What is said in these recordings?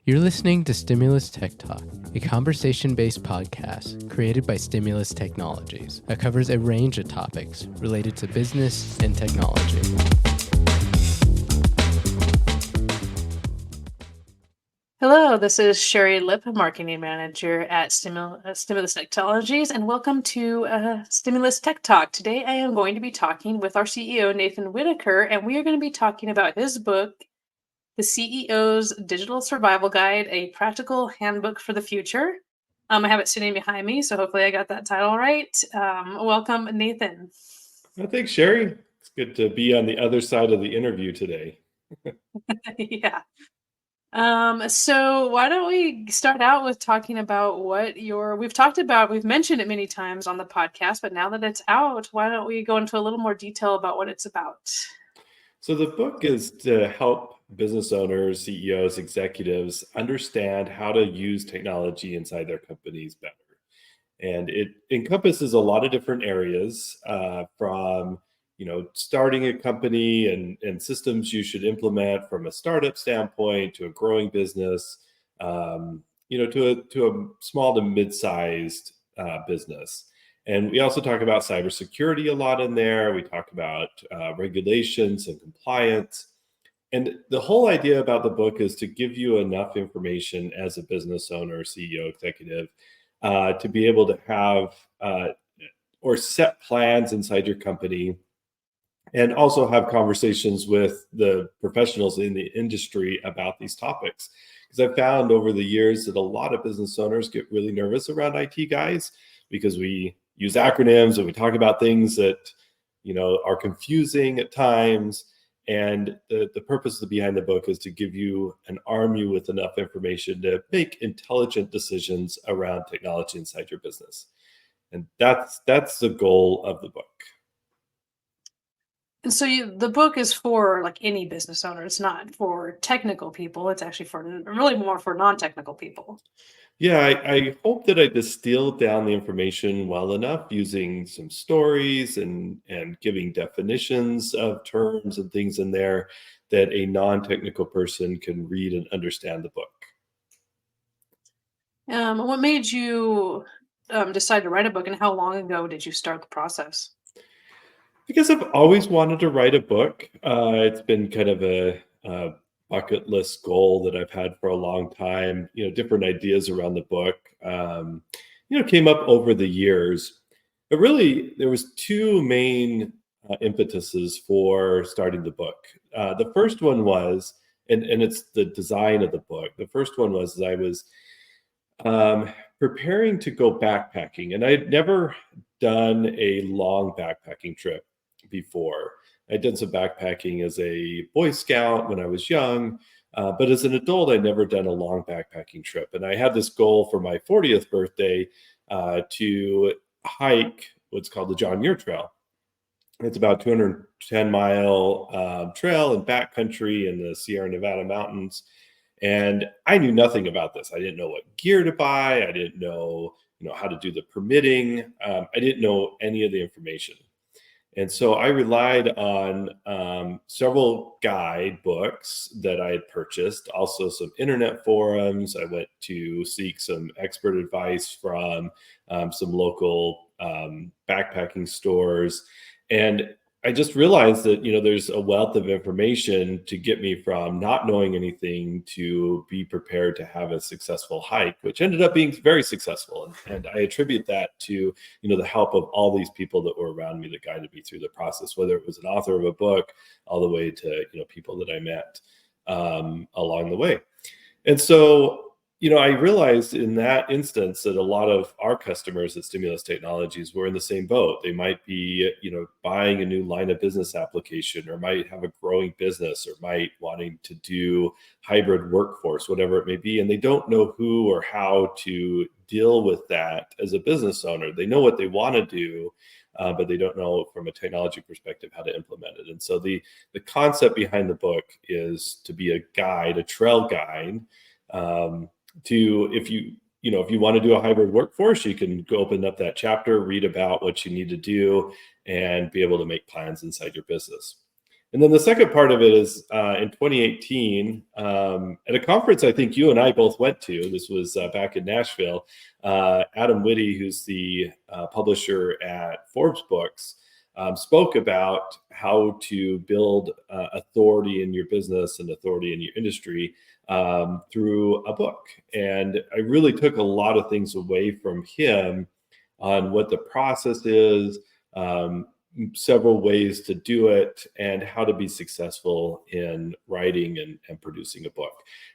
You're listening to Stimulus Tech Talk, a conversation-based podcast created by Stimulus Technologies that covers a range of topics related to business and technology. Hello, this is Sherry Lipp, Marketing Manager at Stimulus Technologies, and welcome to Stimulus Tech Talk. Today I am going to be talking with our CEO, Nathan Whittacre, and we are going to be talking about his book, The CEO's Digital Survival Guide, a Practical Handbook for the Future. I have it sitting behind me, so hopefully I got that title right. Welcome, Nathan. Well, thanks, Sherry. It's good to be on the other side of the interview today. Yeah. So why don't we start out with talking about we've mentioned it many times on the podcast, but now that it's out, why don't we go into a little more detail about what it's about? So the book is to help business owners, CEOs, executives understand how to use technology inside their companies better. And it encompasses a lot of different areas from starting a company and systems you should implement from a startup standpoint to a growing business, to a small to mid-sized business. And we also talk about cybersecurity a lot in there. We talk about regulations and compliance. And the whole idea about the book is to give you enough information as a business owner, CEO, executive, to be able to have or set plans inside your company, and also have conversations with the professionals in the industry about these topics. Because I've found over the years that a lot of business owners get really nervous around IT guys because we use acronyms and we talk about things that are confusing at times. And the purpose behind the book is to give you and arm you with enough information to make intelligent decisions around technology inside your business. And that's the goal of the book. And so the book is for like any business owner. It's not for technical people. It's actually really more for non-technical people. Yeah, I hope that I distilled down the information well enough using some stories and giving definitions of terms and things in there that a non-technical person can read and understand the book. What made you decide to write a book, and how long ago did you start the process? Because I've always wanted to write a book. It's been kind of a bucket list goal that I've had for a long time. Different ideas around the book, came up over the years. But really, there was two main impetuses for starting the book. The first one was, and it's the design of the book. The first one was I was preparing to go backpacking, and I'd never done a long backpacking trip before. I'd done some backpacking as a Boy Scout when I was young, but as an adult, I'd never done a long backpacking trip. And I had this goal for my 40th birthday to hike what's called the John Muir Trail. It's about 210-mile trail in backcountry in the Sierra Nevada mountains. And I knew nothing about this. I didn't know what gear to buy. I didn't know, how to do the permitting. I didn't know any of the information. And so I relied on several guide books that I had purchased, also some internet forums. I went to seek some expert advice from some local backpacking stores. And I just realized that, there's a wealth of information to get me from not knowing anything to be prepared to have a successful hike, which ended up being very successful. And I attribute that to, the help of all these people that were around me that guided me through the process, whether it was an author of a book, all the way to, people that I met along the way. And so, I realized in that instance that a lot of our customers at Stimulus Technologies were in the same boat. They might be, buying a new line of business application, or might have a growing business, or might wanting to do hybrid workforce, whatever it may be. And they don't know who or how to deal with that as a business owner. They know what they want to do, but they don't know from a technology perspective how to implement it. And so the concept behind the book is to be a guide, a trail guide, to if you want to do a hybrid workforce, you can go open up that chapter, read about what you need to do, and be able to make plans inside your business. And then the second part of it is in 2018, at a conference I think you and I both went to. This was back in Nashville. Adam Whitty, who's the publisher at Forbes Books, spoke about how to build authority in your business and authority in your industry through a book. And I really took a lot of things away from him on what the process is, several ways to do it, and how to be successful in writing and producing a book.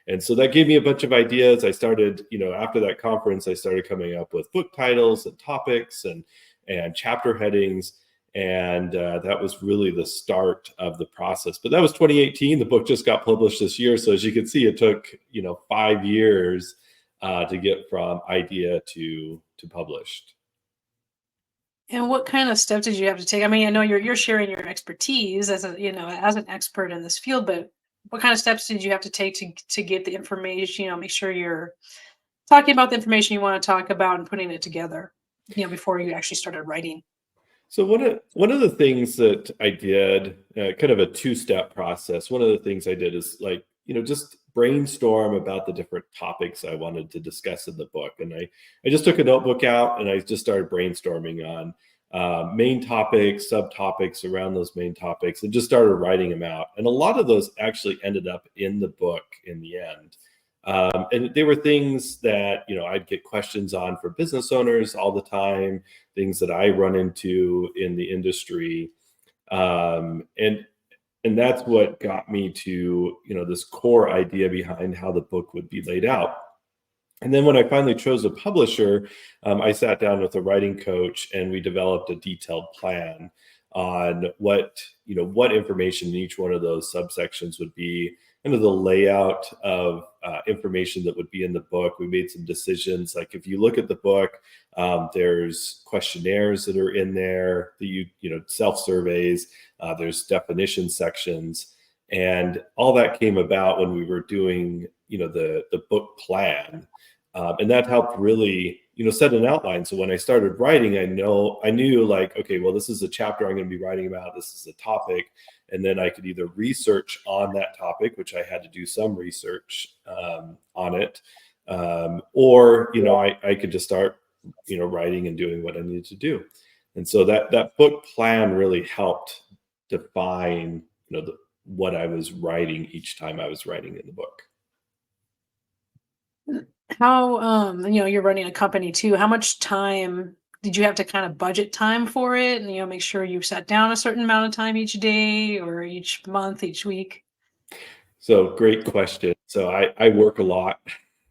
And so that gave me a bunch of ideas. I started, after that conference, I started coming up with book titles and topics and chapter headings. And that was really the start of the process. But that was 2018. The book just got published this year. So as you can see, it took, 5 years to get from idea to published. And what kind of steps did you have to take? I mean, I know you're sharing your expertise as as an expert in this field, but what kind of steps did you have to take to get the information, make sure you're talking about the information you want to talk about and putting it together, before you actually started writing? So one of the things that I did, kind of a two-step process. One of the things I did is just brainstorm about the different topics I wanted to discuss in the book. And I just took a notebook out and I just started brainstorming on main topics, subtopics around those main topics, and just started writing them out. And a lot of those actually ended up in the book in the end. And they were things that, I'd get questions on for business owners all the time, things that I run into in the industry. And that's what got me to, this core idea behind how the book would be laid out. And then when I finally chose a publisher, I sat down with a writing coach and we developed a detailed plan on what information in each one of those subsections would be, kind of the layout of information that would be in the book. We made some decisions. Like if you look at the book, there's questionnaires that are in there, self-surveys, there's definition sections, and all that came about when we were doing, the book plan. And that helped really, set an outline. So when I started writing, I knew like, okay, well, this is a chapter I'm going to be writing about. This is a topic. And then I could either research on that topic, which I had to do some research on it, or, I could just start, writing and doing what I needed to do. And so that book plan really helped define, what I was writing each time I was writing in the book. How, you're running a company too. How much time did you have to kind of budget time for it and, make sure you sat down a certain amount of time each day or each month, each week? So great question. So I work a lot,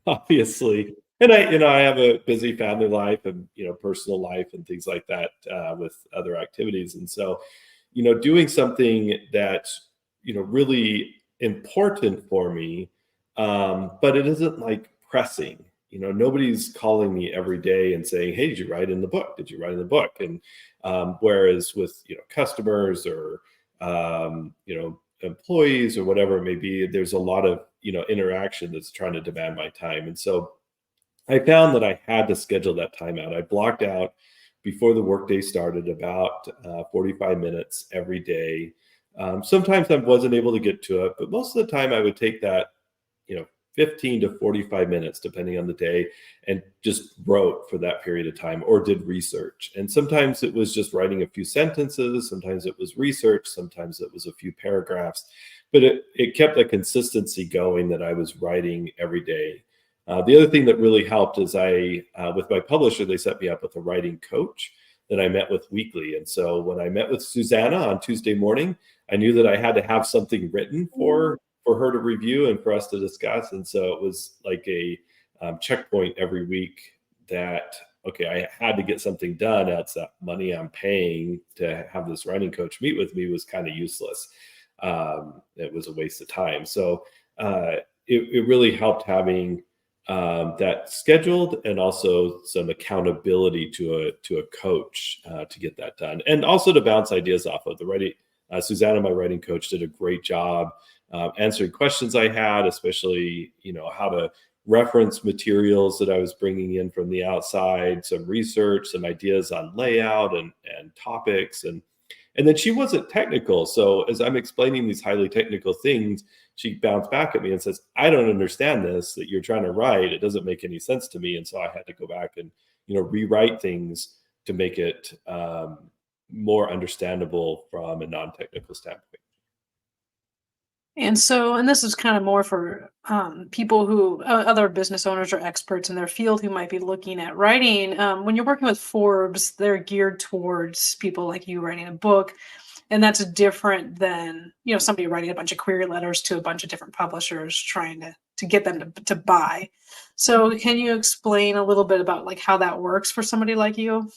obviously, and I have a busy family life and, personal life and things like that with other activities. And so, doing something that's, really important for me, but it isn't like pressing. Nobody's calling me every day and saying, "Hey, did you write in the book? Did you write in the book?" And whereas with customers or employees or whatever it may be, there's a lot of interaction that's trying to demand my time. And so I found that I had to schedule that time out. I blocked out before the workday started about 45 minutes every day. Sometimes I wasn't able to get to it, but most of the time I would take that 15 to 45 minutes, depending on the day, and just wrote for that period of time or did research. And sometimes it was just writing a few sentences. Sometimes it was research. Sometimes it was a few paragraphs, but it kept a consistency going that I was writing every day. The other thing that really helped is with my publisher, they set me up with a writing coach that I met with weekly. And so when I met with Susanna on Tuesday morning, I knew that I had to have something written for her to review and for us to discuss. And so it was like a checkpoint every week that, okay, I had to get something done, else that money I'm paying to have this writing coach meet with me was kind of useless. It was a waste of time. So it really helped having that scheduled and also some accountability to a coach to get that done, and also to bounce ideas off of. Susanna, my writing coach, did a great job answering questions I had, especially, how to reference materials that I was bringing in from the outside, some research, some ideas on layout and topics. And And then she wasn't technical. So as I'm explaining these highly technical things, she bounced back at me and says, I don't understand this that you're trying to write. It doesn't make any sense to me. And so I had to go back and, rewrite things to make it more understandable from a non-technical standpoint. And so, and this is kind of more for people who, other business owners or experts in their field who might be looking at writing. When you're working with Forbes, they're geared towards people like you writing a book. And that's different than, somebody writing a bunch of query letters to a bunch of different publishers trying to get them to buy. So can you explain a little bit about like how that works for somebody like you?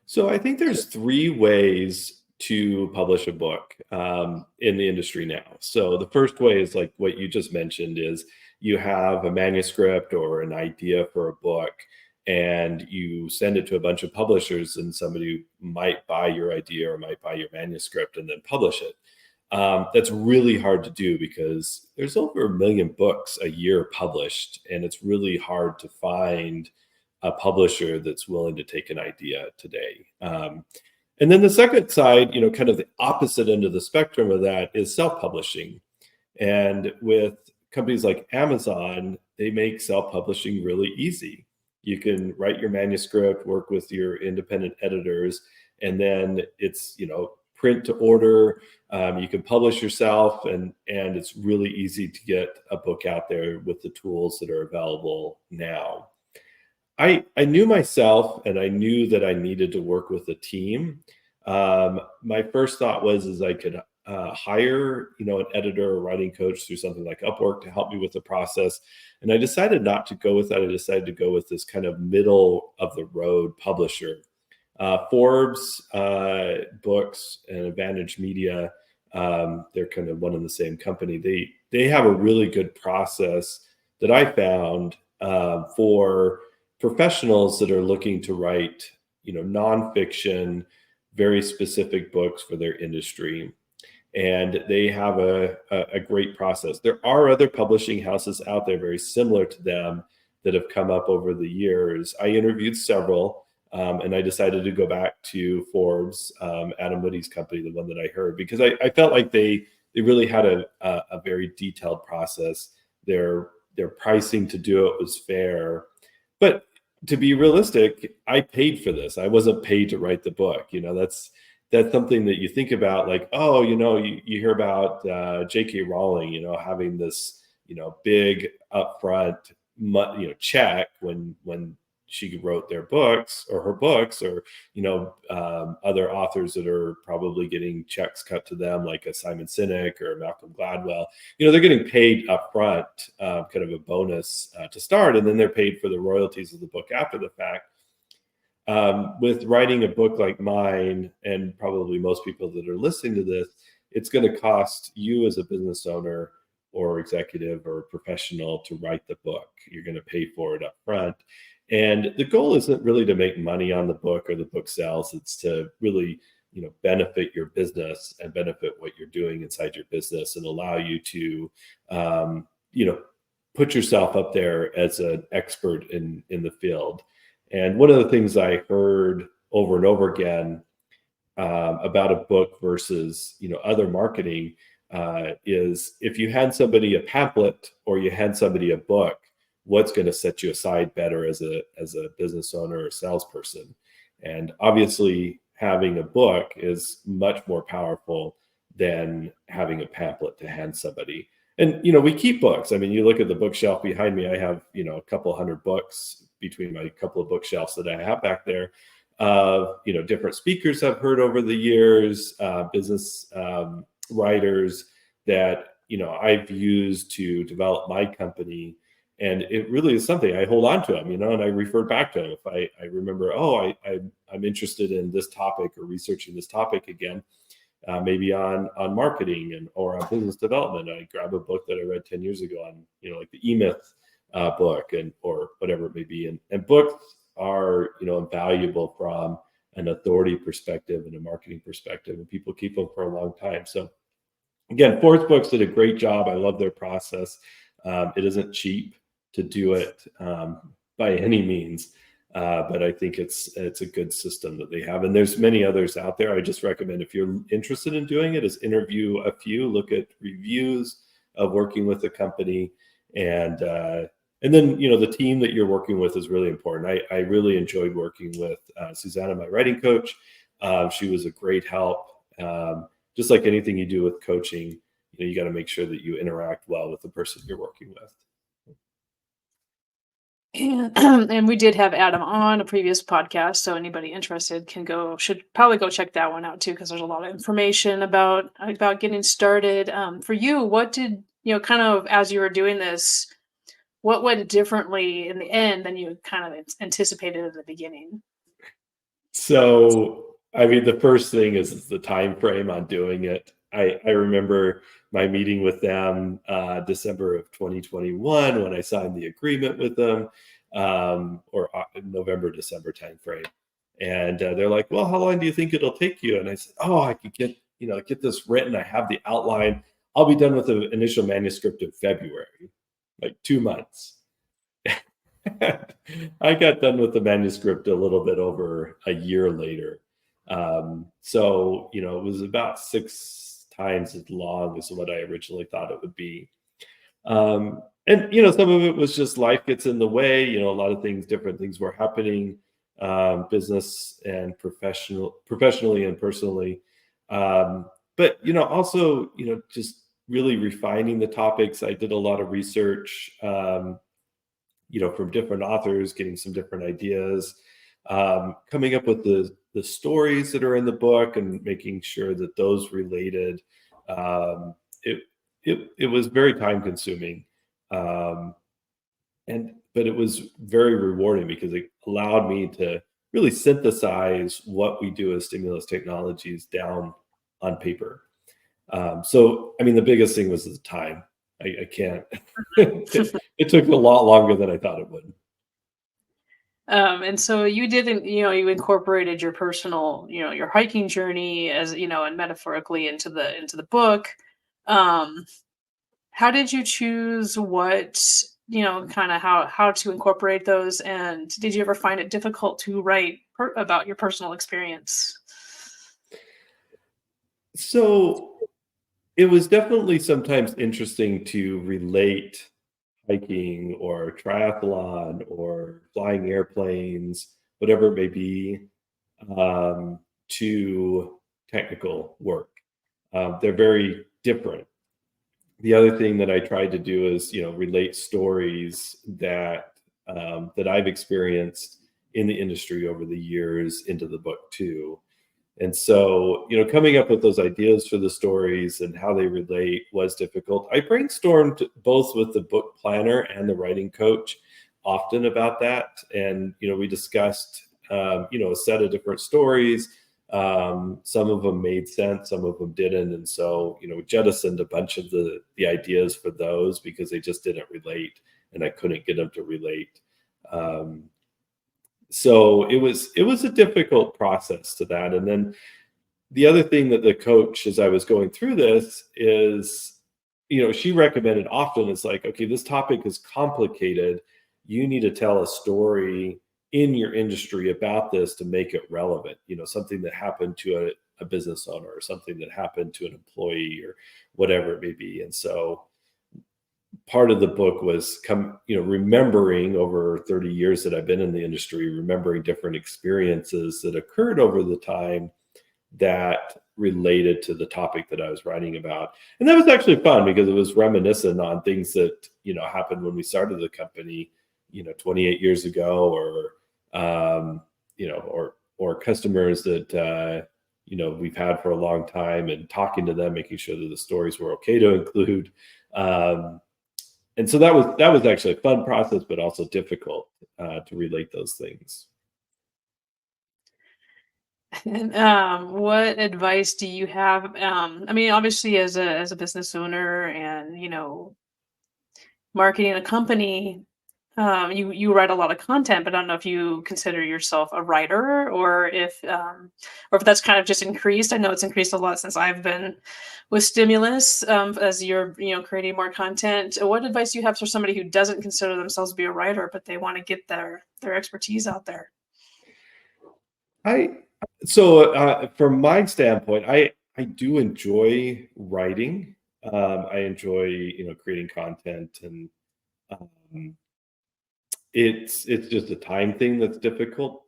So I think there's three ways to publish a book in the industry now. So the first way is like what you just mentioned is you have a manuscript or an idea for a book and you send it to a bunch of publishers and somebody might buy your idea or might buy your manuscript and then publish it. That's really hard to do because there's over 1 million books a year published, and it's really hard to find a publisher that's willing to take an idea today. And then the second side, kind of the opposite end of the spectrum of that is self-publishing. And with companies like Amazon, they make self-publishing really easy. You can write your manuscript, work with your independent editors, and then it's, print to order. You can publish yourself, and it's really easy to get a book out there with the tools that are available now. I knew myself, and I knew that I needed to work with a team. My first thought is I could hire, an editor or writing coach through something like Upwork to help me with the process. And I decided not to go with that. I decided to go with this kind of middle of the road publisher. Forbes Books and Advantage Media, they're kind of one and the same company. They have a really good process that I found for professionals that are looking to write, nonfiction, very specific books for their industry. And they have a great process. There are other publishing houses out there very similar to them that have come up over the years. I interviewed several, and I decided to go back to Forbes, Adam Woody's company, the one that I heard, because I felt like they really had a very detailed process. Their pricing to do it was fair. But to be realistic, I paid for this. I wasn't paid to write the book. That's something that you think about, like, oh, you hear about J.K. Rowling, having this, big upfront, check when she wrote their books or her books, or other authors that are probably getting checks cut to them, like a Simon Sinek or Malcolm Gladwell. They're getting paid upfront, kind of a bonus to start, and then they're paid for the royalties of the book after the fact. With writing a book like mine, and probably most people that are listening to this, it's going to cost you as a business owner or executive or professional to write the book. You're going to pay for it up front. And the goal isn't really to make money on the book or the book sales. It's to really, benefit your business and benefit what you're doing inside your business, and allow you to, put yourself up there as an expert in the field. And one of the things I heard over and over again about a book versus, other marketing is if you hand somebody a pamphlet or you hand somebody a book, what's going to set you aside better as a business owner or salesperson? And obviously, having a book is much more powerful than having a pamphlet to hand somebody. And, we keep books. I mean, you look at the bookshelf behind me, I have, a couple hundred books between my couple of bookshelves that I have back there. Different speakers I've heard over the years, business writers that, I've used to develop my company. And it really is something I hold on to them, and I refer back to them. If I remember, I'm interested in this topic or researching this topic again, maybe on marketing or on business development. I grab a book that I read 10 years ago on, like the E-Myth book or whatever it may be. And books are, invaluable from an authority perspective and a marketing perspective, and people keep them for a long time. So again, Forbes Books did a great job. I love their process. It isn't cheap to do it by any means. But I think it's a good system that they have. And there's many others out there. I just recommend, if you're interested in doing it, is interview a few, look at reviews of working with a company. And then, the team that you're working with is really important. I really enjoyed working with Susanna, my writing coach. She was a great help. Just like anything you do with coaching, you got to make sure that you interact well with the person you're working with. And we did have Adam on a previous podcast, so anybody interested should probably go check that one out too, because there's a lot of information about getting started. For you, what did kind of, as you were doing this, what went differently in the end than you kind of anticipated at the beginning? So, I mean, the first thing is the time frame on doing it. I remember my meeting with them December of 2021 when I signed the agreement with them, or November, December timeframe. And they're like, "Well, how long do you think it'll take you?" And I said, "Oh, I could get this written. I have the outline. I'll be done with the initial manuscript in February, like 2 months." I got done with the manuscript a little bit over a year later. So, it was about 6 times as long as what I originally thought it would be. And, some of it was just life gets in the way, a lot of different things were happening, business and professionally and personally. But, also, just really refining the topics. I did a lot of research, from different authors, getting some different ideas, coming up with the stories that are in the book and making sure that those related. It was very time consuming, but it was very rewarding because it allowed me to really synthesize what we do as Stimulus Technologies down on paper. So, I mean, the biggest thing was the time. I can't. It took a lot longer than I thought it would. And so you didn't, you incorporated your personal, your hiking journey as, and metaphorically into the book. How did you choose what, kind of how to incorporate those? And did you ever find it difficult to write about your personal experience? So it was definitely sometimes interesting to relate hiking or triathlon or flying airplanes, whatever it may be, to technical work. They're very different. The other thing that I tried to do is, relate stories that I've experienced in the industry over the years into the book too. And so, coming up with those ideas for the stories and how they relate was difficult. I brainstormed both with the book planner and the writing coach often about that. And, we discussed, a set of different stories. Some of them made sense, some of them didn't. And so, we jettisoned a bunch of the ideas for those because they just didn't relate and I couldn't get them to relate. So it was a difficult process to that. And then the other thing that the coach, as I was going through this, is, she recommended often is like, okay, this topic is complicated. You need to tell a story in your industry about this to make it relevant, something that happened to a business owner or something that happened to an employee or whatever it may be. And so part of the book was remembering over 30 years that I've been in the industry, remembering different experiences that occurred over the time that related to the topic that I was writing about. And that was actually fun because it was reminiscent on things that, happened when we started the company, 28 years ago, or customers that, we've had for a long time, and talking to them, making sure that the stories were okay to include. And so that was actually a fun process, but also difficult to relate those things. And what advice do you have? I mean, obviously, as a business owner and marketing a company, you write a lot of content, but I don't know if you consider yourself a writer or if that's kind of just increased. I know it's increased a lot since I've been with Stimulus. As you're creating more content, what advice do you have for somebody who doesn't consider themselves to be a writer, but they want to get their expertise out there? From my standpoint, I do enjoy writing. I enjoy, creating content, and um, it's just a time thing that's difficult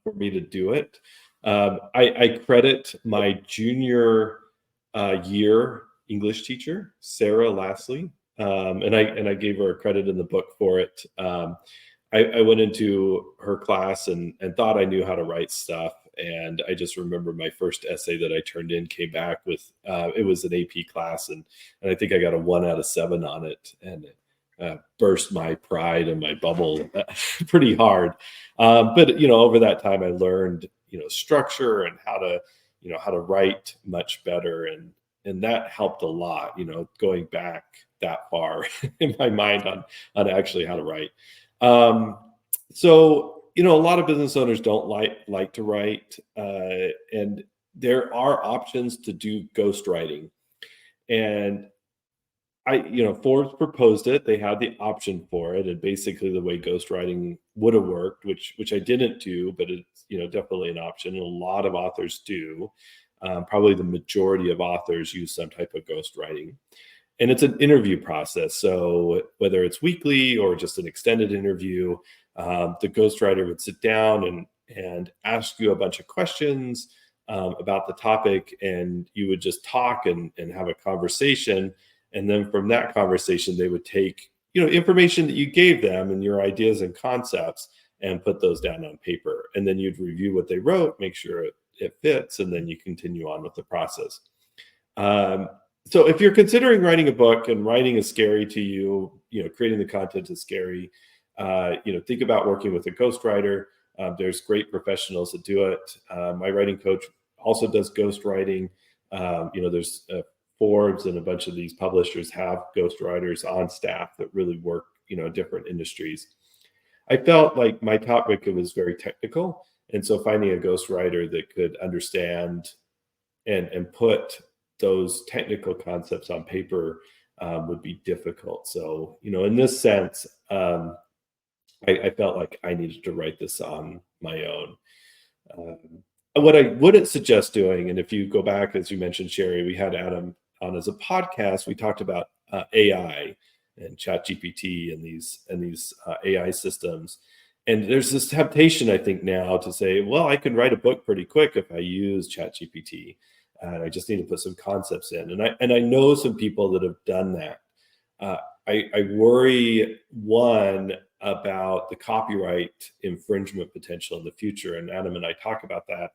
for me to do it. I credit my junior year English teacher, Sarah Lastly, and I gave her a credit in the book for it. I went into her class and thought I knew how to write stuff. And I just remember my first essay that I turned in came back with, it was an AP class. And I think I got a 1 out of 7 on it. And it burst my pride and my bubble pretty hard. But, over that time I learned, structure and how to write much better. And that helped a lot, going back that far in my mind on actually how to write. A lot of business owners don't like to write, and there are options to do ghostwriting. And Forbes proposed it. They had the option for it, and basically the way ghostwriting would have worked, which I didn't do, but it's definitely an option. And a lot of authors do. Probably the majority of authors use some type of ghostwriting. And it's an interview process. So whether it's weekly or just an extended interview, the ghostwriter would sit down and ask you a bunch of questions about the topic, and you would just talk and have a conversation. And then from that conversation, they would take information that you gave them and your ideas and concepts and put those down on paper. And then you'd review what they wrote, make sure it fits, and then you continue on with the process. So if you're considering writing a book and writing is scary to you, creating the content is scary, think about working with a ghostwriter. There's great professionals that do it. My writing coach also does ghostwriting. There's Forbes and a bunch of these publishers have ghostwriters on staff that really work, different industries. I felt like my topic was very technical. And so finding a ghostwriter that could understand and put those technical concepts on paper would be difficult. So, in this sense, I felt like I needed to write this on my own. What I wouldn't suggest doing, and if you go back, as you mentioned, Sherry, we had Adam on as a podcast. We talked about AI and ChatGPT and these AI systems. And there's this temptation, I think, now to say, well, I can write a book pretty quick if I use ChatGPT. And I just need to put some concepts in. And I know some people that have done that. I worry, one, about the copyright infringement potential in the future. And Adam and I talk about that.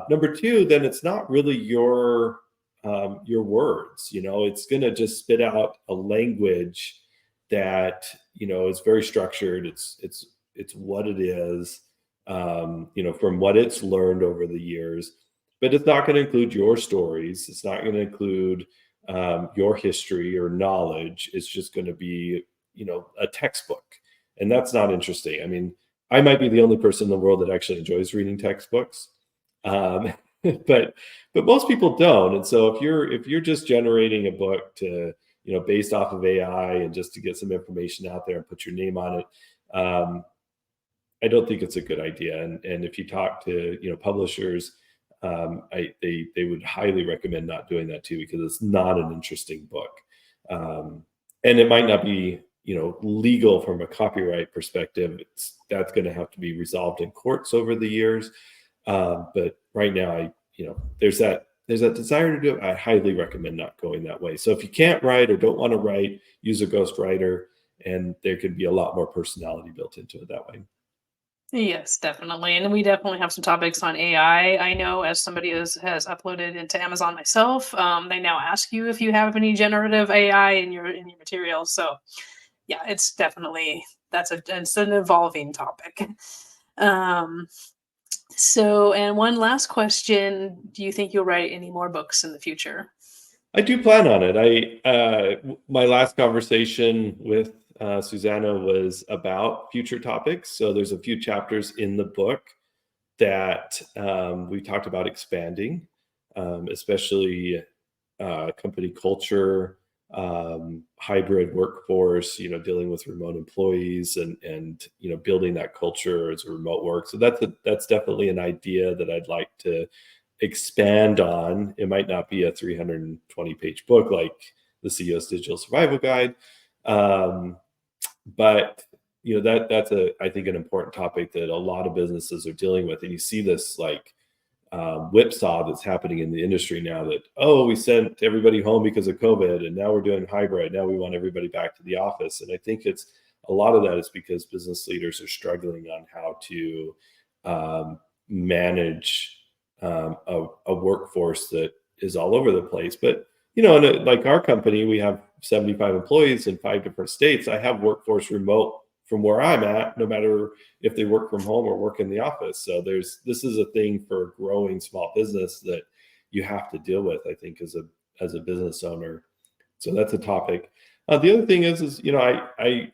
Number two, then it's not really your words. It's going to just spit out a language that is very structured. It's what it is, from what it's learned over the years. But it's not going to include your stories. It's not going to include your history or knowledge. It's just going to be, a textbook. And that's not interesting. I mean, I might be the only person in the world that actually enjoys reading textbooks. But most people don't. And so if you're just generating a book to, based off of AI and just to get some information out there and put your name on it, I don't think it's a good idea. And if you talk to, publishers, they would highly recommend not doing that too, because it's not an interesting book. And it might not be, legal from a copyright perspective. That's going to have to be resolved in courts over the years. But right now, there's that desire to do it. I highly recommend not going that way. So if you can't write or don't want to write, use a ghostwriter, and there can be a lot more personality built into it that way. Yes, definitely. And we definitely have some topics on AI. I know as somebody has uploaded into Amazon myself, they now ask you if you have any generative AI in your material. So yeah, it's definitely it's an evolving topic. And one last question, do you think you'll write any more books in the future? I do plan on it. My last conversation with Susanna was about future topics. So there's a few chapters in the book that we talked about expanding, especially company culture, hybrid workforce, dealing with remote employees and building that culture as a remote work. So that's definitely an idea that I'd like to expand on. It might not be a 320-page book like the CEO's Digital Survival Guide, but that's I think an important topic that a lot of businesses are dealing with, and you see this like whipsaw that's happening in the industry now that, we sent everybody home because of COVID and now we're doing hybrid. Now we want everybody back to the office. And I think a lot of that is because business leaders are struggling on how to manage a workforce that is all over the place. But, like our company, we have 75 employees in 5 different states. I have workforce remote from where I'm at, no matter if they work from home or work in the office. So this is a thing for a growing small business that you have to deal with, I think, as a business owner. So that's a topic. The other thing is I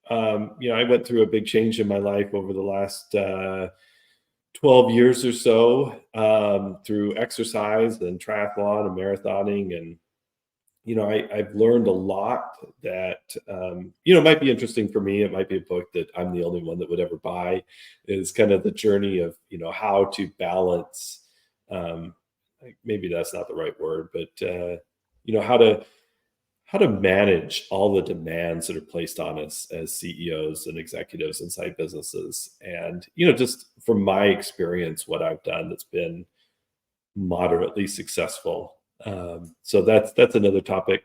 went through a big change in my life over the last 12 years or so, through exercise and triathlon and marathoning. And I've learned a lot that, might be interesting for me. It might be a book that I'm the only one that would ever buy, is kind of the journey of, how to balance, maybe that's not the right word, but, how to manage all the demands that are placed on us as CEOs and executives inside businesses. And, just from my experience, what I've done that's been moderately successful. So that's another topic.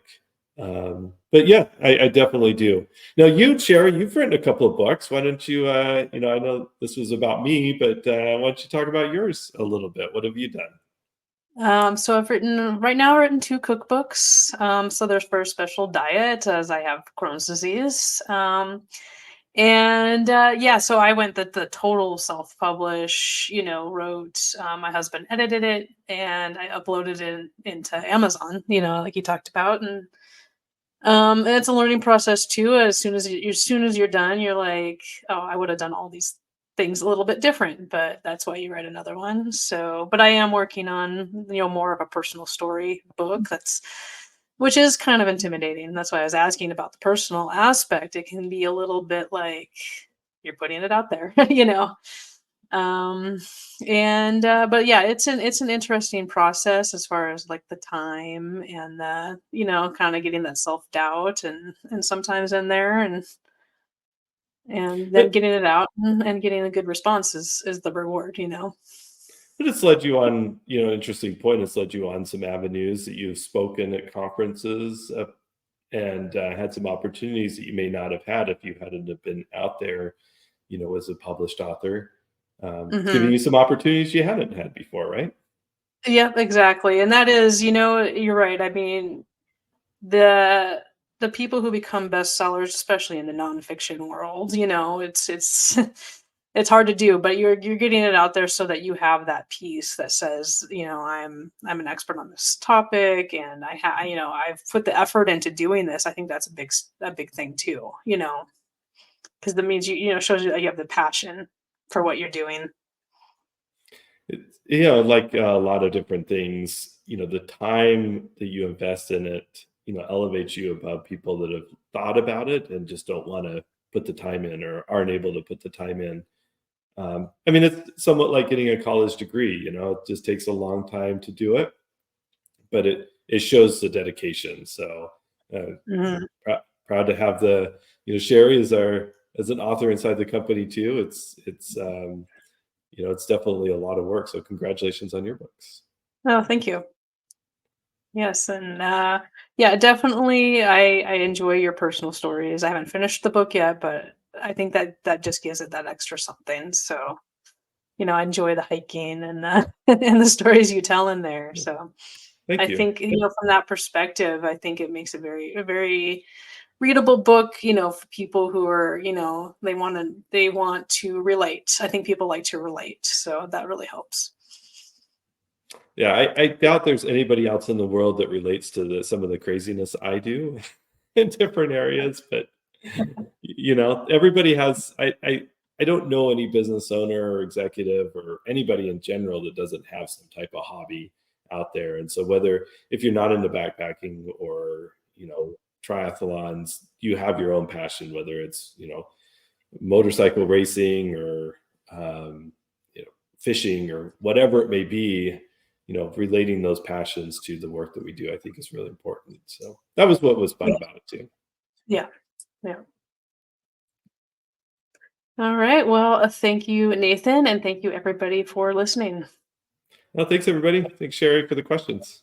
But yeah, I definitely do. Now you, Sherry, you've written a couple of books. Why don't you, I know this was about me, but why don't you talk about yours a little bit? What have you done? So I've written 2 cookbooks. So there's for a special diet, as I have Crohn's disease. So I went the total self-publish, wrote, my husband edited it and I uploaded it into Amazon, like you talked about. And it's a learning process too. As soon as you're done, you're like, oh, I would have done all these things a little bit different, but that's why you write another one. So, but I am working on, more of a personal story book, which is kind of intimidating. That's why I was asking about the personal aspect. It can be a little bit like you're putting it out there, but yeah, it's an interesting process as far as like the time and kind of getting that self-doubt and sometimes in there and then But getting it out and getting a good response is the reward. it's led you on, interesting point. It's led you on some avenues that you've spoken at conferences, and had some opportunities that you may not have had if you hadn't have been out there, as a published author, giving Mhm. you some opportunities you hadn't had before, right? Yep, exactly. And that is, you're right. I mean, the the people who become bestsellers, especially in the nonfiction world, it's it's hard to do, but you're getting it out there so that you have that piece that says, I'm an expert on this topic, and I've put the effort into doing this. I think that's a big thing too, because that means shows you that you have the passion for what you're doing. Like a lot of different things, the time that you invest in it, elevates you above people that have thought about it and just don't want to put the time in or aren't able to put the time in. I mean, it's somewhat like getting a college degree, it just takes a long time to do it, but it shows the dedication. So Mhm. proud to have Sherry as an author inside the company too. It's definitely a lot of work. So congratulations on your books. Oh, thank you. Yes, and yeah, definitely. I enjoy your personal stories. I haven't finished the book yet, but I think that just gives it that extra something. So I enjoy the hiking and the and the stories you tell in there. So Thank I you. think from that perspective, I think it makes a very readable book. For people who are they want to relate. I think people like to relate, so that really helps. Yeah, I doubt there's anybody else in the world that relates to some of the craziness I do in different areas, but everybody has. I don't know any business owner or executive or anybody in general that doesn't have some type of hobby out there. And so if you're not into backpacking or triathlons, you have your own passion, whether it's, motorcycle racing or, fishing or whatever it may be, relating those passions to the work that we do, I think is really important. So that was what was fun about it too. Yeah. Yeah. All right. Well, thank you, Nathan, and thank you, everybody, for listening. Well, thanks everybody. Thanks, Sherry, for the questions.